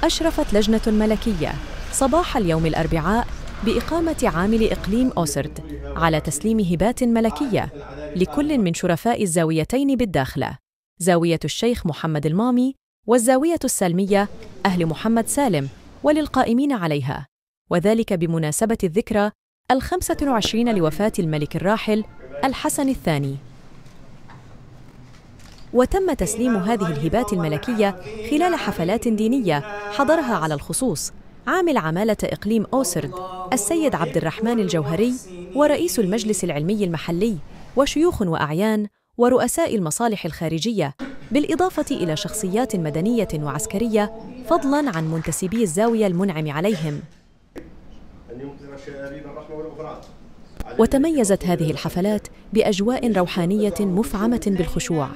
أشرفت لجنة ملكية صباح اليوم الأربعاء بإقامة عامل إقليم أوسرد على تسليم هبات ملكية لكل من شرفاء الزاويتين بالداخلة، زاوية الشيخ محمد المامي والزاوية السالمية أهل محمد سالم، وللقائمين عليها، وذلك بمناسبة الذكرى 25 لوفاة الملك الراحل الحسن الثاني. وتم تسليم هذه الهبات الملكية خلال حفلات دينية حضرها على الخصوص عامل عمالة إقليم أوسرد السيد عبد الرحمن الجوهري ورئيس المجلس العلمي المحلي وشيوخ وأعيان ورؤساء المصالح الخارجية، بالإضافة إلى شخصيات مدنية وعسكرية، فضلاً عن منتسبي الزاوية المنعم عليهم. وتميزت هذه الحفلات بأجواء روحانية مفعمة بالخشوع،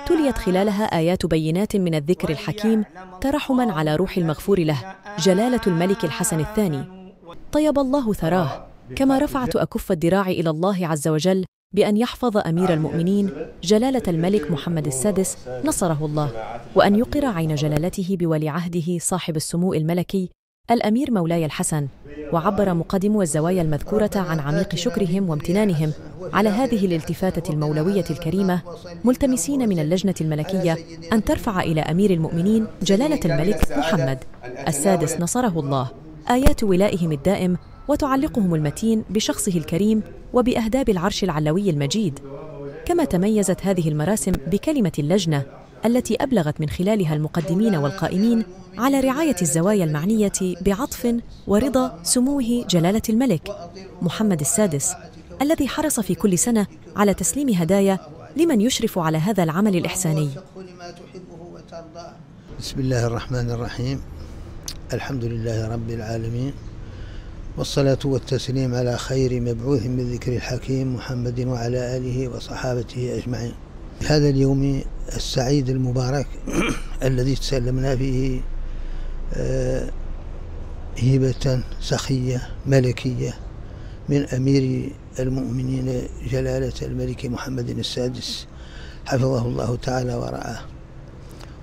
تليت خلالها آيات بينات من الذكر الحكيم ترحماً على روح المغفور له جلالة الملك الحسن الثاني طيب الله ثراه، كما رفعت أكف الذراع إلى الله عز وجل بأن يحفظ أمير المؤمنين جلالة الملك محمد السادس نصره الله، وأن يقر عين جلالته بولي عهده صاحب السمو الملكي الأمير مولاي الحسن. وعبر مقدم الزوايا المذكورة عن عميق شكرهم وامتنانهم على هذه الالتفاتة المولوية الكريمة، ملتمسين من اللجنة الملكية أن ترفع إلى أمير المؤمنين جلالة الملك محمد السادس نصره الله آيات ولائهم الدائم وتعلقهم المتين بشخصه الكريم وبأهداب العرش العلوي المجيد. كما تميزت هذه المراسم بكلمة اللجنة التي أبلغت من خلالها المقدمين والقائمين على رعاية الزوايا المعنية بعطف ورضا سموه جلالة الملك محمد السادس، الذي حرص في كل سنة على تسليم هدايا لمن يشرف على هذا العمل الإحساني. بسم الله الرحمن الرحيم، الحمد لله رب العالمين، والصلاة والتسليم على خير مبعوث من ذكر الحكيم محمد وعلى آله وصحابته أجمعين. هذا اليوم السعيد المبارك الذي تسلمنا فيه هبة سخية ملكية من أمير المؤمنين جلالة الملك محمد السادس حفظه الله تعالى ورعاه.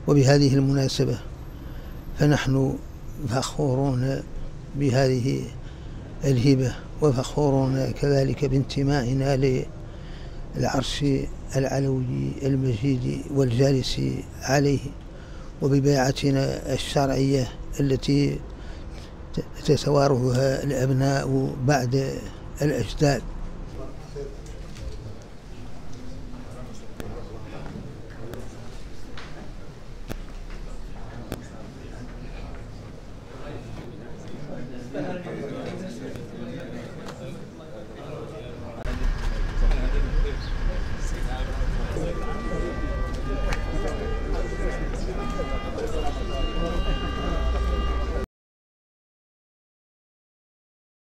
وبهذه المناسبة فنحن فخورون بهذه الهبة، وفخورون كذلك بانتمائنا للعرش العلوي المجيد والجالس عليه، وببيعتنا الشرعية التي تتوارثها الأبناء بعد الأجداد.